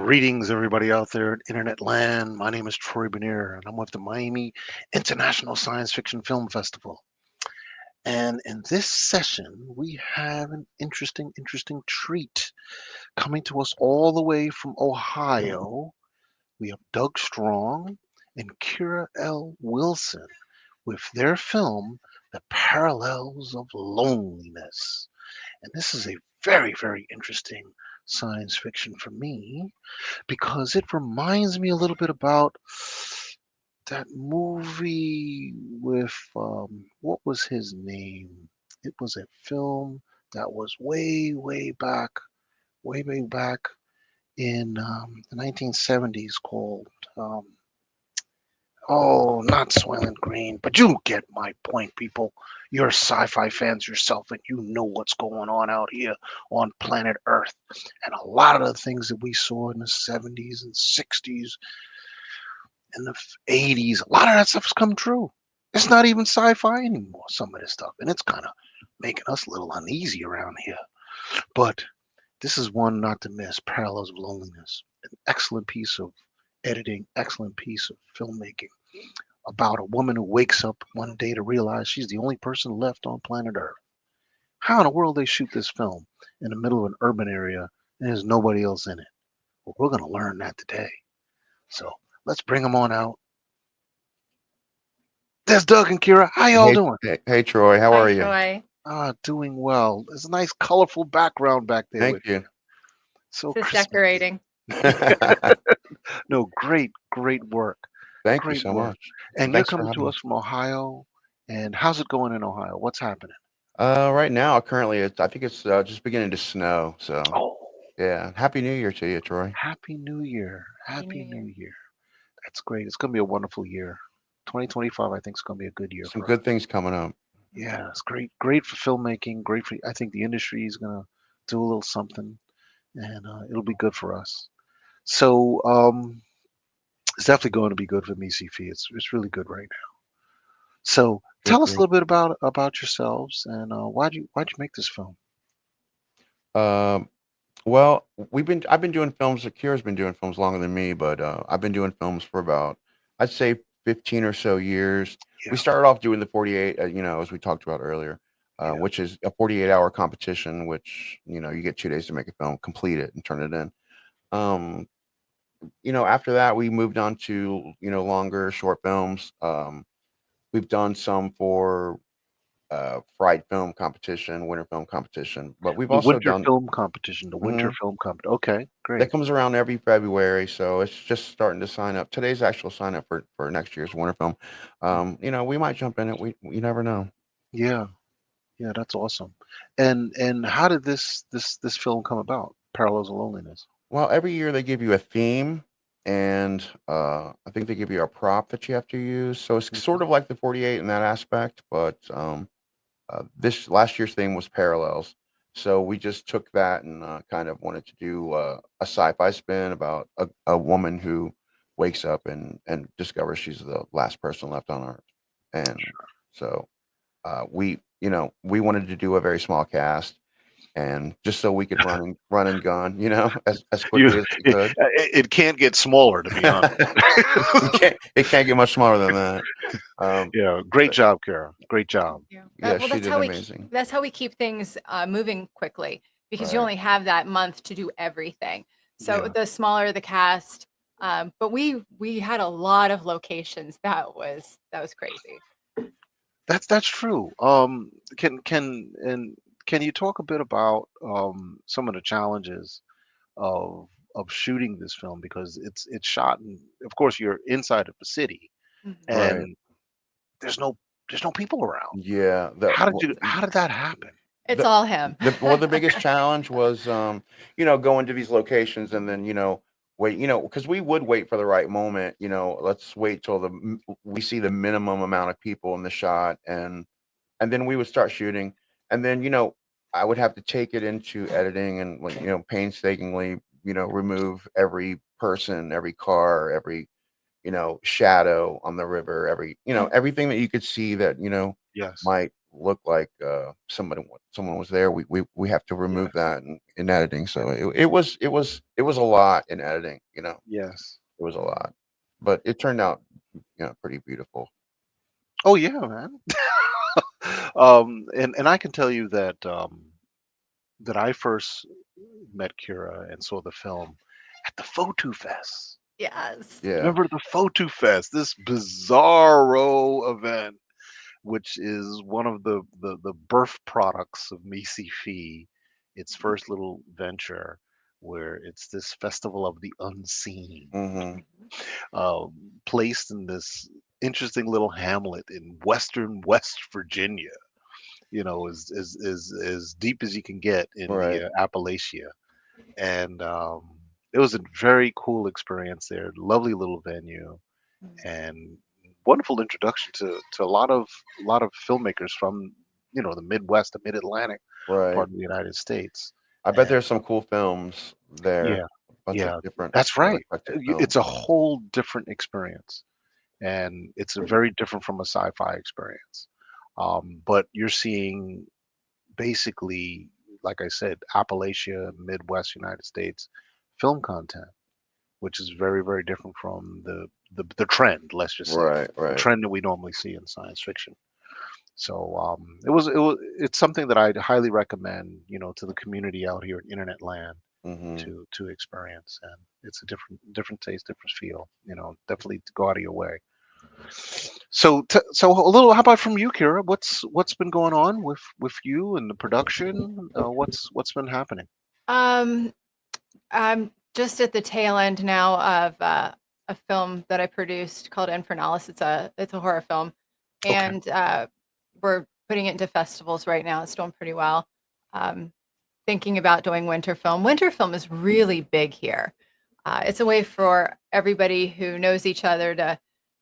Greetings, everybody out there in internet land. My name is Troy Benier, and I'm with the Miami International Science Fiction Film Festival. And in this session, we have an interesting treat coming to us all the way from Ohio. We have Doug Strong and Kira L. Wilson with their film, The Parallels of Loneliness. And this is a very interesting science fiction for me because it reminds me a little bit about that movie with what was his name? It was a film that was way back in the 1970s called um, oh, not Soylent Green, but you get my point, people. You're sci-fi fans yourself, and you know what's going on out here on planet Earth. And a lot of the things that we saw in the 70s and 60s and the 80s, a lot of that stuff's come true. It's not even sci-fi anymore, some of this stuff. And it's kind of making us a little uneasy around here. But this is one not to miss, Parallels of Loneliness. An excellent piece of editing, excellent piece of filmmaking about a woman who wakes up one day to realize she's the only person left on planet Earth. How in the world they shoot this film in the middle of an urban area and there's nobody else in it? Well, we're going to learn that today. So let's bring them on out. There's Doug and Kira. How y'all Hey, doing? hey, Troy, how Hi, are you? Troy. Doing well. There's a nice, colorful background back there with Thank you. you. So Just Christmas. decorating. No, great work. Thank you Great so work. much. And you're Thanks for coming having to me. us from Ohio. And how's it going in Ohio? What's happening? Right now, currently, I think it's just beginning to snow. So, Oh, yeah. Happy New Year to you, Troy. Happy New Year. Happy New Happy Year. New Year. That's great. It's going to be a wonderful year. 2025, I think, is going to be a good year Some for us. good things coming up. Yeah, it's great. Great for filmmaking. Great for, I think the industry is going to do a little something and it'll be good for us. So, it's definitely going to be good for MCFE. It's really good right now. So, Good tell for us a me. little bit about yoursels and why'd you make this film? Um, well, I've been doing films. Akira's been doing films longer than me, but I've been doing films for about, I'd say, 15 or so years. We Yeah, started off doing the 48, as we talked about earlier, yeah. which is a 48-hour competition, which, you get 2 days to make a film, complete it, and turn it in. Um, After that, we moved on to, longer short films. We've done some for Fried Film Competition, Winter Film Competition, but we've The also winter done. film competition. The winter Mhm. film competition. Okay, That great. comes around every February, so it's just starting to sign up. Today's actual sign up for next year's winter film. We might jump in it. We never know. Yeah, yeah, that's awesome. And how did this film come about? Parallels of Loneliness. Well, every year they give you a theme, and I think they give you a prop that you have to use. So it's Mhm. sort of like the 48 in that aspect, but this last year's theme was parallels. So we just took that and kind of wanted to do a sci-fi spin about a woman who wakes up and discovers she's the last person left on Earth. And so we wanted to do a very small cast, and just so we could run and gun, as You, quickly as we it, could. it can't get smaller, to be honest. It can't get much smaller than that. Yeah, great But job, Kara. Great job. Thank you. yeah, Well, she that's did how amazing. that's how we keep things moving quickly because you Right. only have that month to do everything. So Yeah, the smaller the cast, but we had a lot of locations. That was crazy. that's true. Can you talk a bit about some of the challenges of shooting this film because it's shot in, of course, you're inside of the city Mhm. Right. and there's no people around. Yeah. How did that happen? It's The all him. the biggest challenge was, going to these locations and then, wait, because we would wait for the right moment, let's wait till we see the minimum amount of people in the shot, and then we would start shooting, and then, I would have to take it into editing and, like, painstakingly, remove every person, every car, every, shadow on the river, everything that you could see that, Yes. might look like someone was there, we have to remove that in editing. So it was a lot in editing. Yes. It was a lot, but it turned out pretty beautiful. Oh yeah, man. And I can tell you that I first met Kira and saw the film at the Fotu Fest. Yes. Yeah. Remember the Fotu Fest, this bizarro event, which is one of the birth products of Misi Fee, its first little venture, where it's this festival of the unseen, Hmm. um, placed in this interesting little hamlet in western West Virginia. As deep as you can get in Right. the Appalachia, and it was a very cool experience there. Lovely little venue, and wonderful introduction to a lot of filmmakers from the Midwest, the Mid Atlantic Right. part of the United States. I bet And there's some cool films there. yeah, A bunch of yeah, different that's right. eclectic It's films. a whole different experience, and it's a very different from a sci-fi experience. But you're seeing basically, like I said, Appalachia, Midwest United States film content, which is very, very different from the trend, let's just say, Right. the Right. trend that we normally see in science fiction. So it's something that I'd highly recommend, to the community out here in internet land Hmm. to experience, and it's a different taste, different feel. Definitely to go out of your way. So a little. How about from you, Kira? What's been going on with you and the production? What's been happening? Um, I'm just at the tail end now of a film that I produced called Infernalis. It's a horror film, Okay. and we're putting it into festivals right now. It's doing pretty well. Um, Thinking about doing winter film. Winter film is really big here. It's a way for everybody who knows each other to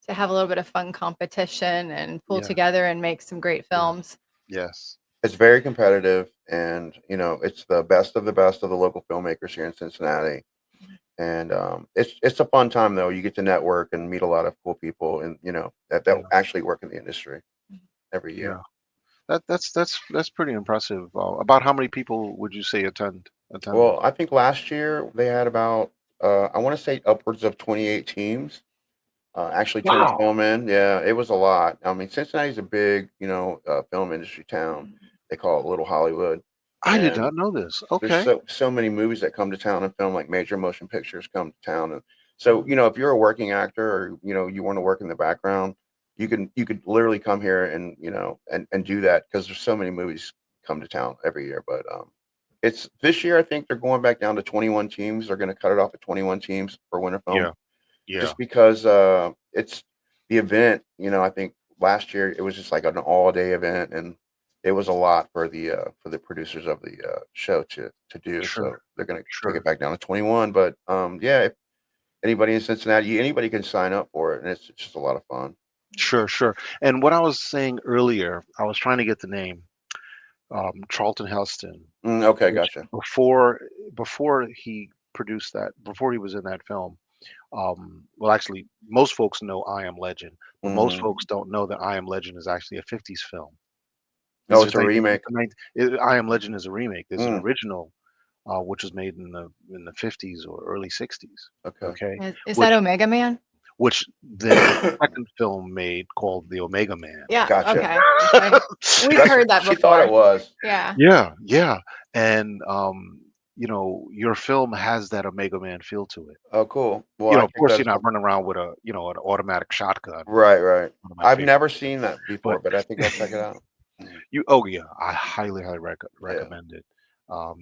have a little bit of fun competition and pull Yeah. together and make some great Yeah. films. Yes. It's very competitive, and it's the best of the local filmmakers here in Cincinnati. And it's a fun time though. You get to network and meet a lot of cool people, and that Yeah. actually work in the industry every year. Yeah. That's pretty impressive. About how many people would you say attended? Well, I think last year they had about I want to say upwards of 28 teams actually turned Wow. film in. Yeah, it was a lot. I mean, Cincinnati's a big film industry town. They call it Little Hollywood, I did and not know this. there's Okay. so many movies that come to town and film, like major motion pictures come to town. And so if you're a working actor, or you want to work in the background, you could literally come here and and do that, because there's so many movies come to town every year. But it's this year, I think they're going back down to 21 teams. They're going to cut it off at 21 teams for winter film, Yeah. Yeah. just because it's the event. I think last year it was just like an all day event, and it was a lot for the producers of the show to do. Sure. So they're going to take Sure. it back down to 21. But yeah, if anybody in Cincinnati, anybody can sign up for it, and it's just a lot of fun. Sure. Sure. And what I was saying earlier, I was trying to get the name. Charlton Heston, Okay, which gotcha. before he produced that, before he was in that film. Well, actually, most folks know I Am Legend, but most Hmm. folks don't know that I Am Legend is actually a '50s film. Oh, This it's is a remake. I Am Legend is a remake. There's an Mm, original, which was made in the '50s or early '60s. okay. Okay, Is that which Omega Man? which then the second film made called The Omega Man. Yeah. Gotcha. Okay. Okay. We've That's heard what that she thought it before. was. Yeah. Yeah, yeah, and your film has that Omega Man feel to it. Oh, cool. Well, I Of think course, you're that's not running around with an automatic shotgun. right, right. One of my I've favorite never things. seen that But before, but I think I'll check it out. Mhm. oh yeah, I highly, highly Yeah. recommend it.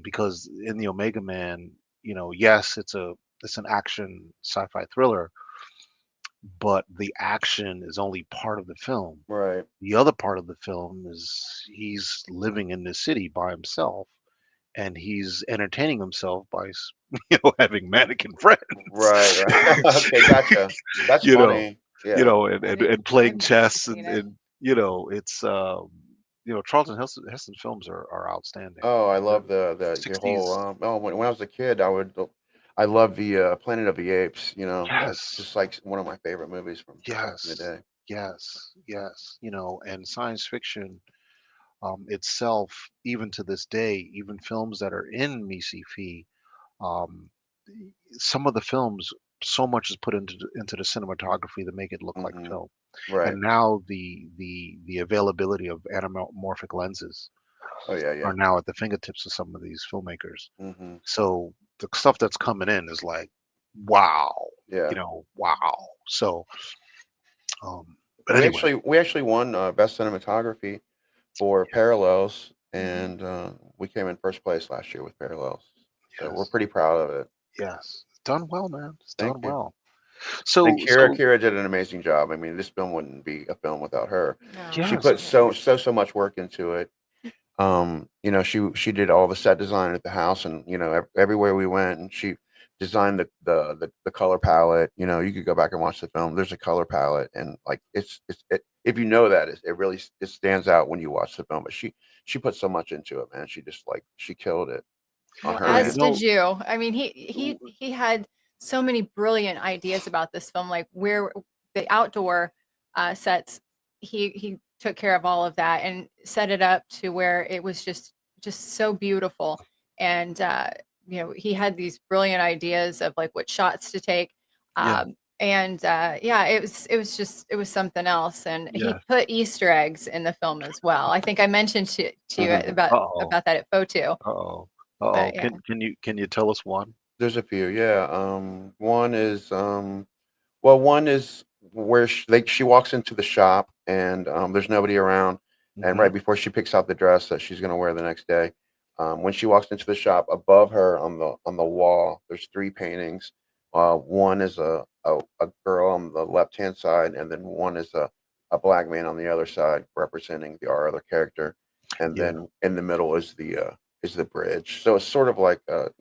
Because in the Omega Man, yes, it's an action sci-fi thriller, but the action is only part of the film. Right. The other part of the film is he's living in this city by himself, and he's entertaining himself by having mannequin friends. Right, right. Okay, gotcha. That's you know, funny. Yeah. Having and playing fun. chess, You and know. it's Charlton Heston films are outstanding. Oh, I The love the whole 60s. when I was a kid, I loved the Planet of the Apes, That's Yes, just like one of my favorite movies from back in the yes, day. yes, yes. And science fiction. itself, even to this day, even films that are in Misi Fee, um, some of the films, so much is put into the cinematography to make it look like Hmm. film. Right. And now the availability of anamorphic lenses Oh yeah, are yeah. now at the fingertips of some of these filmmakers. Hmm. So the stuff that's coming in is like, wow, Yeah. wow. So, but We anyway, actually won best cinematography for Parallels, mhm, and we came in first place last year with Parallels. So we're yes, pretty proud of it. yes, it's done well, man. It's Thank done you. well. And So, Kira did an amazing job. I mean, this film wouldn't be a film without her. No, She yes, put yeah. so much work into it. She did all the set design at the house, and everywhere we went, and she designed the color palette. You could go back and watch the film. There's a color palette, and like if you know that, it really it stands out when you watch the film. But she put so much into it, man. She just like she killed it on Well, her well, as end. did you. I mean, he had so many brilliant ideas about this film, like where the outdoor sets. He took care of all of that and set it up to where it was just so beautiful. And he had these brilliant ideas of like what shots to take. yeah, And yeah, it was something else. And he yeah. put Easter eggs in the film as well. I think I mentioned to you Mhm. about Uh-oh, about that at Photo. uh-oh, But uh-oh. yeah. Can you tell us one? There's a few, yeah. One is one is where she walks into the shop, and there's nobody around, and Hmm. right before she picks out the dress that she's gonna wear the next day, when she walks into the shop, above her on the wall, there's three paintings. One is a girl on the left hand side, and then one is a black man on the other side, representing our other character, and Yeah. then in the middle is the bridge. So it's sort of like a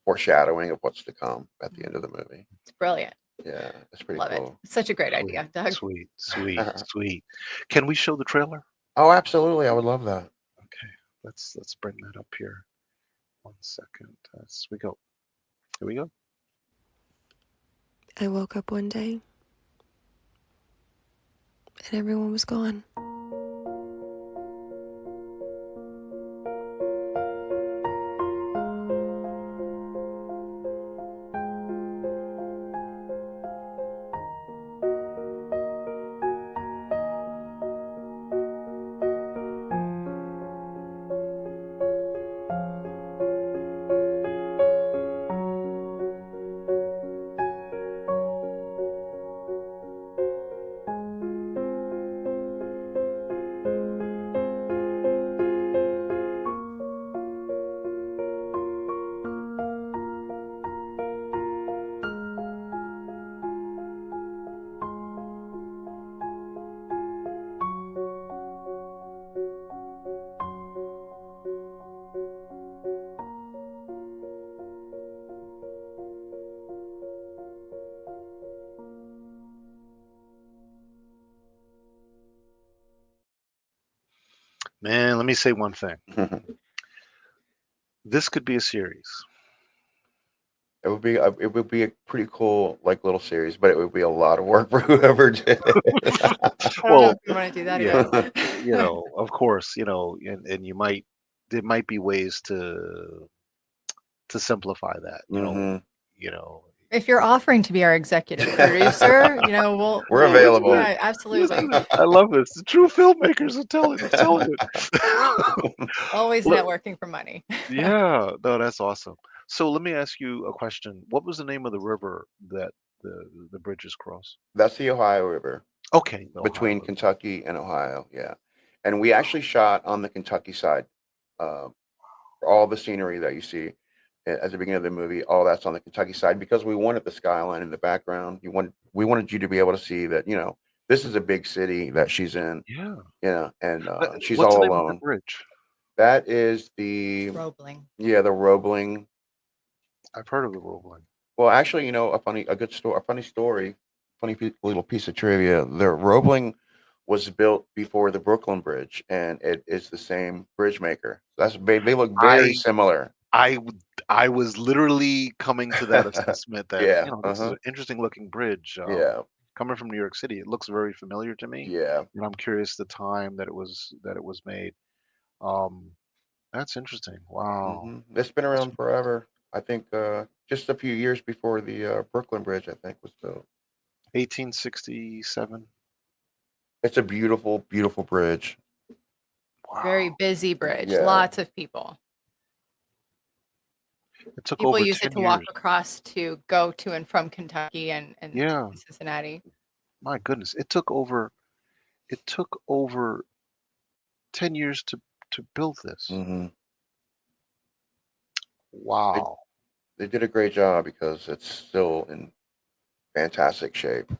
foreshadowing of what's to come at the end of the movie. It's brilliant. Yeah, it's pretty Love it. cool. Such a great Sweet, idea, Doug. sweet, sweet, sweet. Can we show the trailer? Oh, absolutely. I would love that. Okay, let's bring that up here. 1 second. As we go. Here we go. I woke up one day and everyone was gone. Man, let me say one thing. It This could be a series. it would be a pretty cool like little series, but it would be a lot of work for whoever did it. I don't know Well, if you want to do that yeah, again. of course, and there might be ways to simplify that. Hmm. You know, If you're offering to be our executive producer, We're we'll available. yeah, absolutely. I love this. The true filmmakers are telling it. Always Look, networking for money. yeah, no, that's awesome. So let me ask you a question. What was the name of the river that the bridges cross? That's the Ohio River Okay, the Ohio between River. Kentucky and Ohio. Yeah, and we actually shot on the Kentucky side. Uh, all the scenery that you see at the beginning of the movie, all that's on the Kentucky side because we wanted the skyline in the background. We wanted you to be able to see that this is a big city that she's in, Yeah. and she's What's the all name of the alone. bridge? That is the Roebling. the Roebling. I've heard of the Roebling. Well, actually, a funny story, little piece of trivia. The Roebling was built before the Brooklyn Bridge, and it is the same bridge maker. They look very I similar. I w- I was literally coming to that assessment that Yeah. this is Uh-huh. an interesting looking bridge. Yeah. coming from New York City, it looks very familiar to me, Yeah. and I'm curious the time that it was made. Um, that's interesting. Wow. It's been That's around forever. I think just a few years before the Brooklyn Bridge, I think, was built. 1867. It's a beautiful, beautiful bridge. Very Wow. busy bridge, Yeah. lots of people. It took People over use it 10 to walk years. across to go to and from Kentucky and Yeah, Cincinnati. my goodness. It took over 10 years to build this. hmm They Wow. they did a great job because it's still in fantastic shape.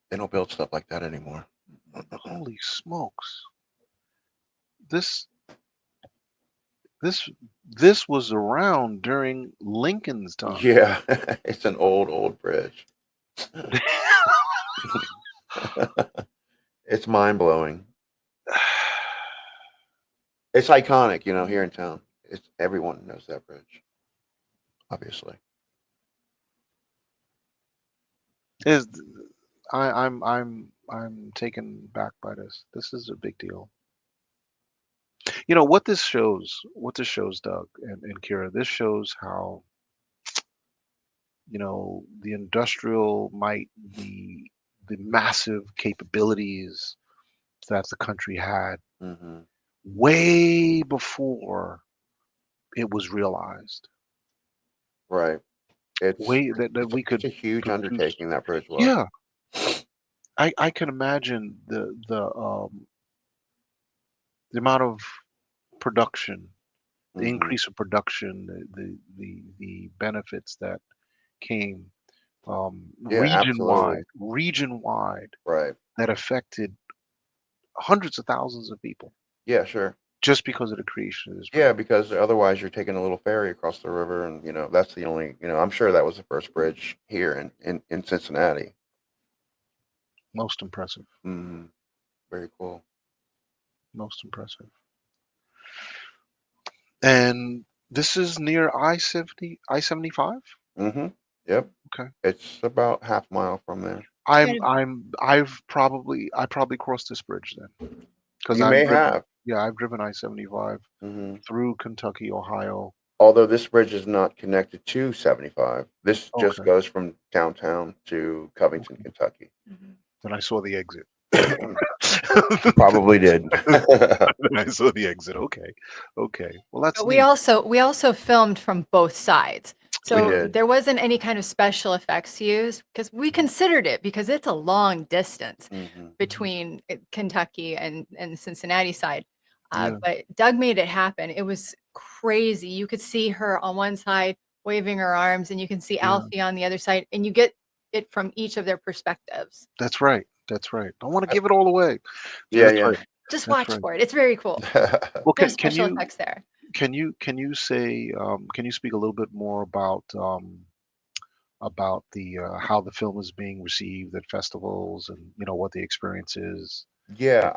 They don't build stuff like that anymore. Holy smokes. This this this was around during Lincoln's time. Yeah, it's an old, old bridge. It's mind blowing. It's iconic, here in town. It's everyone knows that bridge, obviously. Is I'm taken back by this. This is a big deal. You know what this shows, Doug and Kira, this shows how, the industrial might, the massive capabilities that the country had hmm way before it was realized. Right. It's Way that it's a, we it's could a huge produce. undertaking that bridge was. Yeah, I can imagine the amount of production, the hmm increase of production, the benefits that came Yeah, absolutely. region wide Right. that affected hundreds of thousands of people Yeah, sure. just because of the creation of this bridge. Yeah, because otherwise you're taking a little ferry across the river, and that's the only. I'm sure that was the first bridge here in Cincinnati. Most impressive. hmm Very cool. Most impressive. And this is near I-75. hmm Yep. Okay. It's about half mile from there. I probably crossed this bridge then because You I've may driven. have. Yeah, I've driven I-75 hmm through Kentucky, Ohio. Although this bridge is not connected to 75. This just Okay. goes from downtown to Covington, Okay. Kentucky. Then I saw the exit. Probably did. Then I saw the exit. Okay. Okay. Well, that's But neat. we also filmed from both sides. We So did. there wasn't any kind of special effects used because we considered it because it's a long distance hmm between Kentucky and Cincinnati side. Yeah. But Doug made it happen. It was crazy. You could see her on one side waving her arms, and you can see Yeah. Alfie on the other side, and you get it from each of their perspectives. That's right. That's right. Don't want to give it all away. Yeah, That's yeah. right. Just That's watch right. for it. It's very cool. Well, There's can special you effects there. can you say can you speak a little bit more about the how the film is being received at festivals and what the experience is Yeah,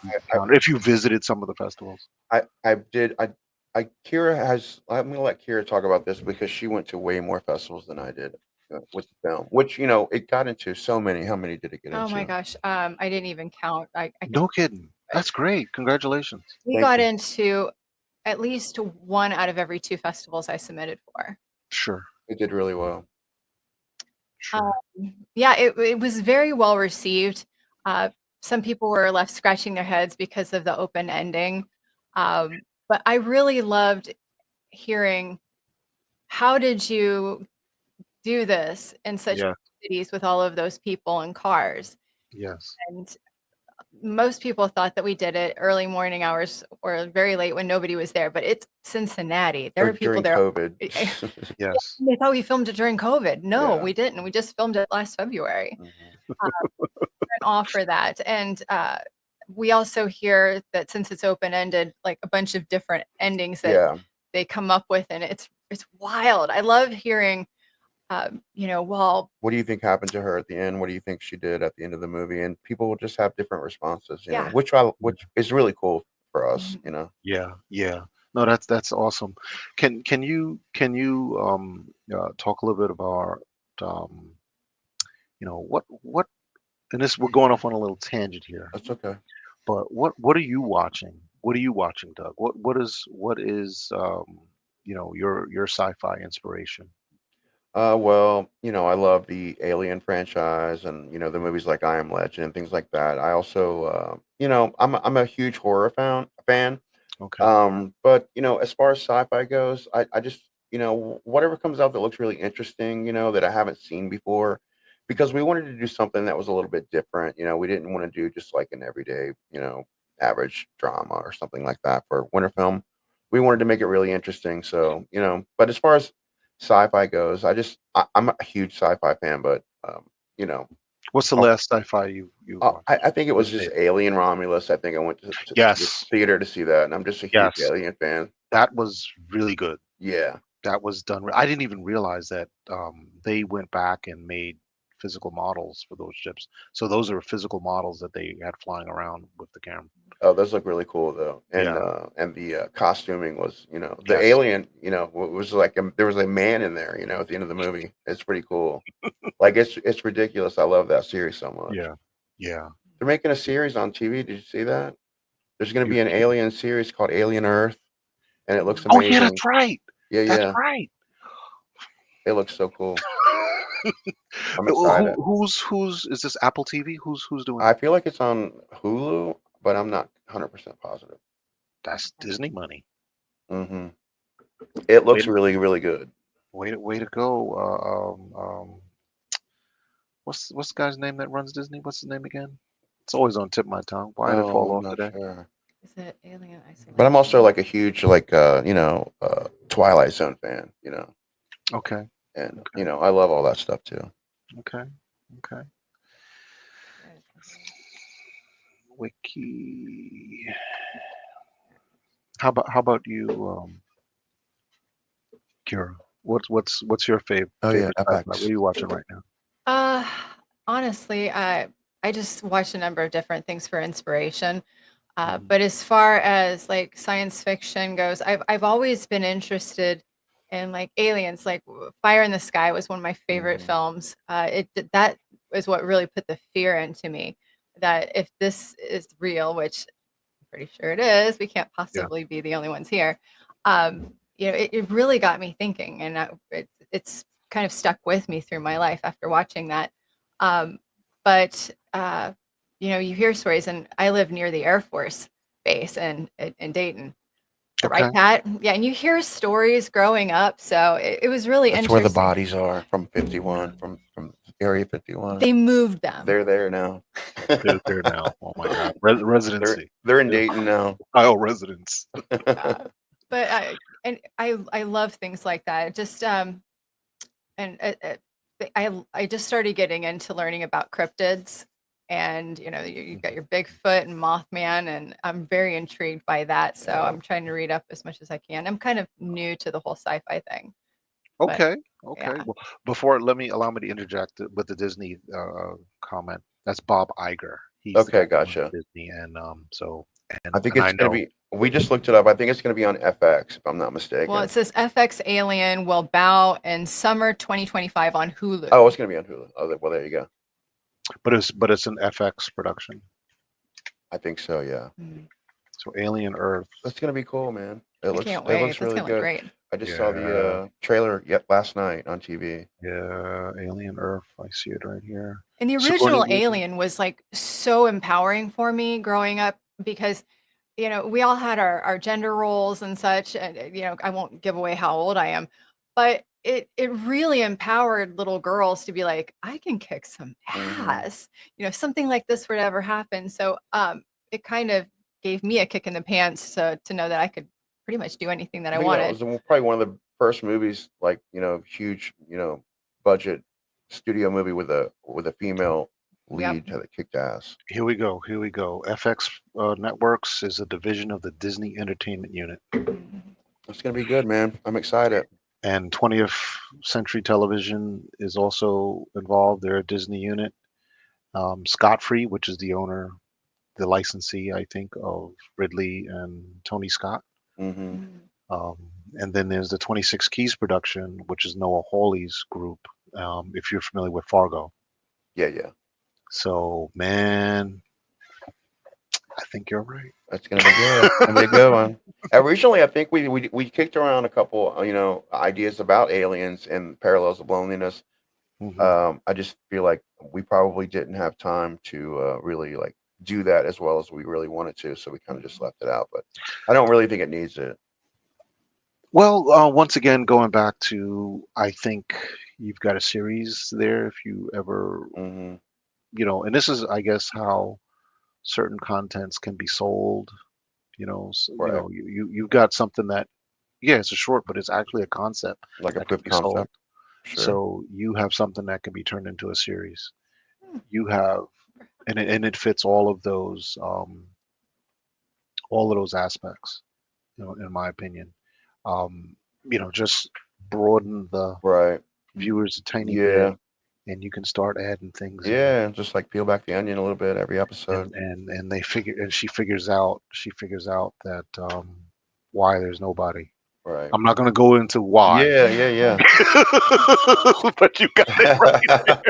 if you visited some of the festivals? I did. Kira has. I'm gonna let Kira talk about this because she went to way more festivals than I did with the film. Which it got into so many. How many did it get Oh my into? gosh. I didn't even count. I could, No kidding. That's great. Congratulations. we Thank got you. into at least one out of every two festivals I submitted for. Sure. It did really well. Sure. Yeah, it was very well received. Uh, some people were left scratching their heads because of the open ending. But I really loved hearing, how did you do this in such Yeah. cities with all of those people and cars? Yes. And most people thought that we did it early morning hours or very late when nobody was there, but it's Cincinnati. There Or were people during there. COVID. Yes. They thought we filmed it during COVID. No, Yeah. we didn't. We just filmed it last February. Mhm. An offer that. And we also hear that since it's open-ended, like a bunch of different endings that Yeah. they come up with, and it's wild. I love hearing, well, What do you think happened to her at the end? What do you think she did at the end of the movie? And people will just have different responses, Yeah. which is really cool for us, Mhm. Yeah. Yeah. No, that's awesome. Can you talk a little bit about um what, and this, we're going off on a little tangent here, That's okay. but what are you watching? What are you watching, Doug? What is your sci-fi inspiration? Well, I love the Alien franchise and the movies like I Am Legend and things like that. I also, I'm a huge horror fan. Okay. But as far as sci-fi goes, I just whatever comes out that looks really interesting, that I haven't seen before, because we wanted to do something that was a little bit different. We didn't want to do just like an everyday, average drama or something like that for winter film. We wanted to make it really interesting. So, but as far as sci-fi goes, I'm a huge sci-fi fan, but you know, What's the oh, last sci-fi you watched? I think it was Let's just say it. Alien Romulus. I think I went to the Yes, theater to see that, and I'm just a huge yes, Alien fan. that was really good. Yeah. That was done. I didn't even realize that they went back and made physical models for those ships. So those are physical models that they had flying around with the camera. Oh, those look really cool though, Yeah. and the costuming was, the Yes. alien, was like there was a man in there, at the end of the movie. It's pretty cool. Like it's ridiculous. I love that series so much. Yeah. Yeah. They're making a series on TV. Did you see that? There's going to You be an kidding? alien series called Alien Earth, and it looks Oh yeah, amazing. that's right. Yeah, That's yeah, right. it looks so cool. I'm Who, excited. who's is this Apple TV? Who's doing I it? feel like it's on Hulu, but I'm not 100% positive. That's Disney money. Hmm It Way looks to really, really good. way to go. What's the guy's name that runs Disney? What's his name again? It's always on tip of my tongue. Why did it Oh, fall I'm off not today? sure. Is it Alien But I'm also Isolation? like a huge Twilight Zone fan, Okay. and Okay. I love all that stuff too. Okay. Okay. Wiki. How about you, Kira? What's your Oh yeah, favorite sci-fi? What FX. are you watching right now? Uh, honestly, I just watched a number of different things for inspiration. Mhm. But as far as like science fiction goes, I've always been interested in like aliens. Like Fire in the Sky was one of my favorite Mhm. films. That is what really put the fear into me that if this is real, which I'm pretty sure it is, we can't Yeah. possibly be the only ones here. It really got me thinking, and it's kind of stuck with me through my life after watching that. Um, but you hear stories, and I live near the Air Force base in Dayton, right, Okay. Pat? Yeah, and you hear stories growing up, so it was really That's where the interesting. bodies are from Yeah. 51, from Area 51. They moved them. They're there now. They're there now. Oh my God. they're Residency. they're in They're Dayton now. Ohio residents. Uh, but I love things like that. And I just started getting into learning about cryptids, and you got Mhm. your Bigfoot and Mothman, and I'm very intrigued by that. So Yeah. I'm trying to read up as much as I can. I'm kind of new to the whole sci-fi thing, but Okay. Okay. yeah. Well, allow me to interject with the Disney comment. That's Bob Iger. He's the guy Okay, that runs gotcha. Disney, and so I and think and I it's gonna know. be. We just looked it up. I think it's gonna be on FX, if I'm not Well, it mistaken. says FX Alien will bow in summer 2025 on Oh, Hulu. it's gonna be on Hulu. Oh, well, there you go. But it's an FX production. I think so. Yeah, Mm, So Alien Earth. that's gonna be cool, man. It I looks can't it wait. looks That's really gonna look good. great. I just saw the Yeah. trailer yet last night on TV. Yeah. Alien Earth. I see it right here. And the Sigourney original Weaver. Alien was like so empowering for me growing up because we all had our gender roles and such, and I won't give away how old I am, but it really empowered little girls to be like, I can kick some Hmm ass. Something like this would ever happen. So it kind of gave me a kick in the pants to know that I could pretty much do anything that I I think that wanted. was probably one of the first movies, like huge, budget studio movie with a female Yep. lead that kicked ass. Here we go. Here we go. FX Networks is a division of the Disney Entertainment Unit, Mhm. It's gonna be good, man. I'm excited. and 20th Century Television is also involved. They're a Disney unit. Scott Free, which is the owner, the licensee, I think, of Ridley and Tony Scott. Hmm Mhm. And then there's the 26 Keys production, which is Noah Hawley's group. If you're familiar with Fargo. Yeah, yeah. So, man, I think you're right. That's gonna be good. It's gonna be a good one. Originally, I think we kicked around a couple, ideas about aliens and parallels of loneliness. Hmm. I just feel like we probably didn't have time to really like do that as well as we really wanted to, so we kind of just left it out. But I don't really think it needs it. Well, once again, going back to, I think you've got a series there. If you ever, Hmm. and this is, I guess, how certain contents can be sold. Right, You've got something that, yeah, it's a short, but it's actually a concept like a that can proof be sold. concept. Sure. So you have something that can be turned into a series. Hmm. You have, and it fits all of those aspects. In my opinion, um, just broaden the Right. viewers a tiny bit, Yeah. and you can start adding things in. Yeah. Just like peel back the onion a little bit every episode. And she figures out that why there's nobody. Right. I'm not going to go into why, Yeah. Yeah. Yeah. but you got it right.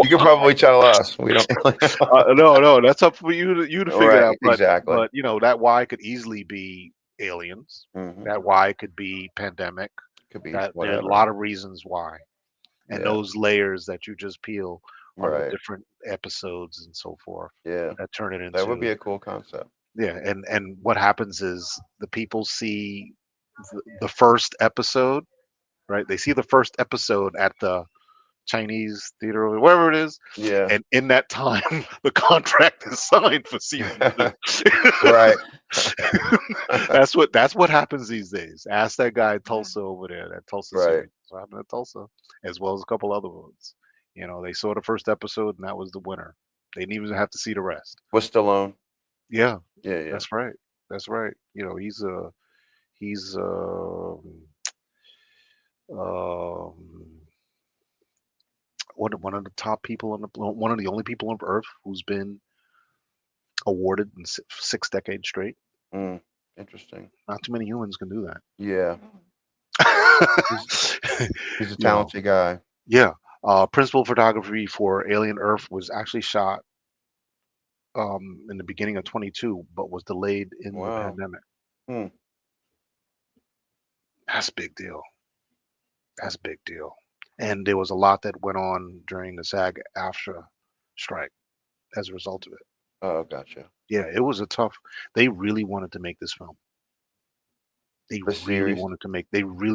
You can probably tell us. We don't really know. No, that's up for you to figure it Right. out. But Exactly. but that why could easily be aliens. Hmm. That why could be pandemic. Could be That there are a whatever. lot of reasons why, and Yeah. those layers that you just peel are the Right. different episodes and so forth Yeah. that turn it That would into. be a cool concept. Yeah, and what happens is the people see the first episode, right? They see the first episode at the Chinese theater or wherever it is, Yeah. and in that time, the contract is signed for season two. Right. That's what happens these days. Ask that guy Tulsa over there, that Tulsa Right. series. What happened at Tulsa, as well as a couple other ones. They saw the first episode, and that was the winner. They didn't even have to see the rest. With Stallone. Yeah, Yeah. Yeah. that's right. That's right. He's um one of the top people one of the only people on Earth who's been awarded in 6 decades straight. Mm. Interesting. Not too many humans can do Yeah. He's that. he's a you know, talented guy. yeah. Principal photography for Alien Earth was actually shot in the beginning of 22, but was delayed in the Wow. pandemic. Hmm. That's a big deal. That's a big deal. And there was a lot that went on during the SAG-AFTRA strike as a result of it. Oh, gotcha. Yeah, it was a tough. They really wanted to make this film. The series. They really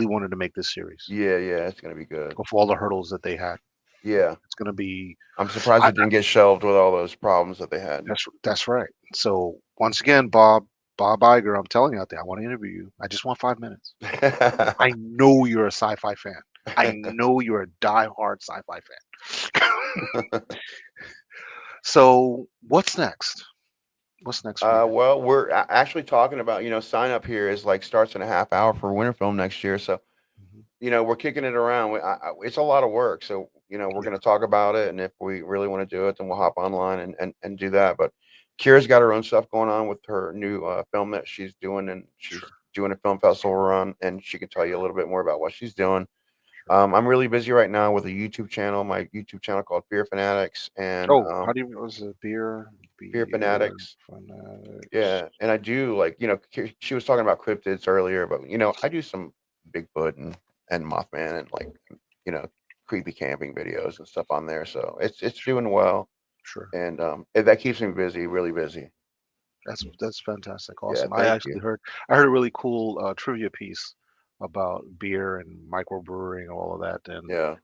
wanted to make this series. Yeah. Yeah. It's gonna be good. With all the hurdles that they had. Yeah. It's gonna be. I'm surprised I, it didn't get shelved with all those problems that they had. that's right. So once again, Bob Iger, I'm telling you out there, I want to interview you. I just want 5 minutes. I know you're a sci-fi fan. I know you're a die-hard sci-fi fan. So what's next? What's next for you? Well, we're actually talking about, sign up here is like starts in a half hour for Winter Film next year. So, Mhm. we're kicking it around. It's a lot of work. So, we're Yeah, going to talk about it. And if we really want to do it, then we'll hop online and do that. But Kira's got her own stuff going on with her new film that she's doing. And she's sure. doing a film festival run. And she can tell you a little bit more about what she's doing. Sure. I'm really busy right now with a YouTube channel, my YouTube channel called Beer Fanatics. And Oh, how do you was it beer? Beer Beer Fanatics. fanatics. Yeah, and I do like, she was talking about cryptids earlier, but I do some Bigfoot and Mothman and like, you know, creepy camping videos and stuff on there. So it's Sure, doing well, sure. and that keeps me busy, really busy. That's fantastic. Yeah, Awesome. I thank actually you. heard a really cool trivia piece about beer and microbrewing and all of that. And Yeah.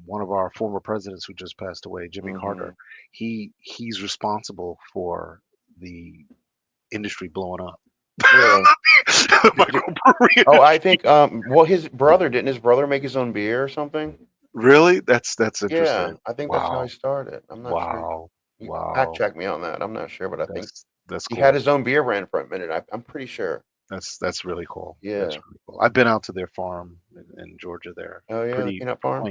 one of our former presidents who just passed away, Jimmy Hmm. Carter, he's responsible for the industry blowing up. Really? The microbrewery Oh, I industry. think well, his brother make his own beer or something? Really? That's Yeah, interesting. I think that's how he Wow. started. I'm not sure. Wow. You fact Wow. check me on that. I'm not sure, but I think That's he had cool. his own beer brand for a minute. I'm pretty sure. That's really cool. That's Yeah. really cool. I've been out to their farm in Georgia there. Oh yeah, the Pretty peanut farm.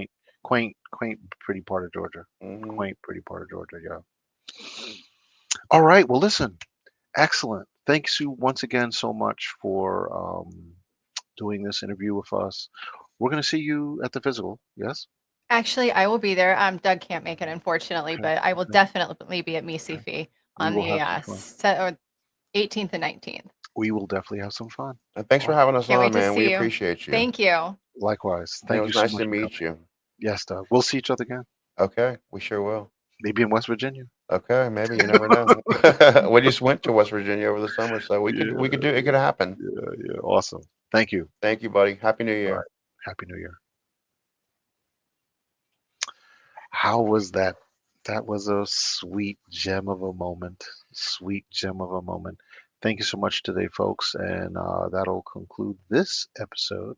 quaint, quaint, pretty part of Georgia. Hmm. Quaint, pretty part of Georgia. Yeah. All right. Well, listen. Excellent. Thanks you once again so much for doing this interview with us. We're going to see you at the physical. Yes. Actually, I will be there. Doug can't make it, unfortunately, Okay, but I will okay. definitely be at Misi We on will the have some fun. 18th and 19th. We will definitely have some fun. And thanks for Awesome. having us Can't on, wait to man. We see you. appreciate you. Thank you. Likewise. And it Thank you was so nice much to for meet coming. you. Yes, Doug. We'll see each other again. Okay, we sure will. Maybe in West Virginia. Okay, maybe you never know. We just went to West Virginia over the summer, so we could do it. Could happen. Yeah. Awesome. Thank you. Thank you, buddy. Happy New Year. All right. Happy New Year. How was that? That was a sweet gem of a moment. Sweet gem of a moment. Thank you so much today, folks. And that'll conclude this episode.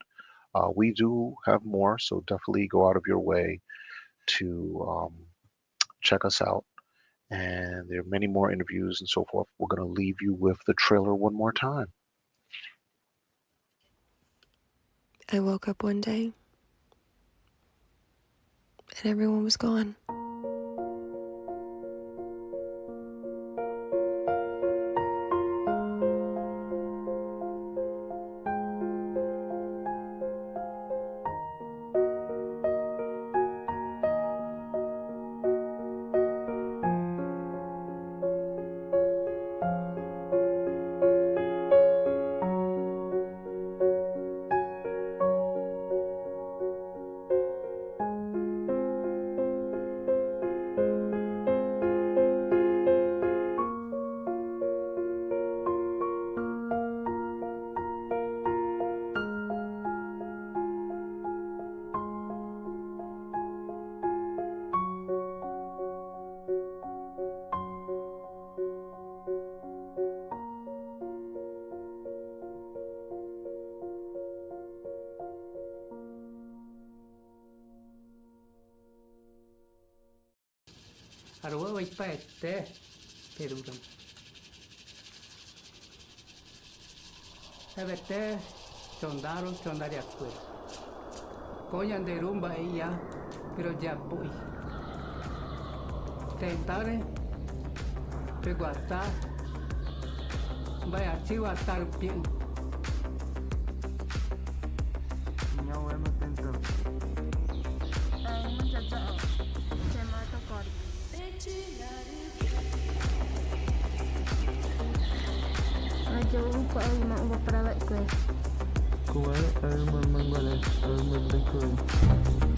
We do have more, so definitely go out of your way to check us out. And there are many more interviews and so forth. We're going to leave you with the trailer one more time. I woke up one day and everyone was gone. Arua waipete peruram. Evete chondaro chondariakwe. Coñan de rumba ella, pero ya voy. Tentare, peguata, vaya chiva estar bien. No hemos tentado. Jauh kau mak beperawat kue. Kuat, alman manggalas, alman berkuat.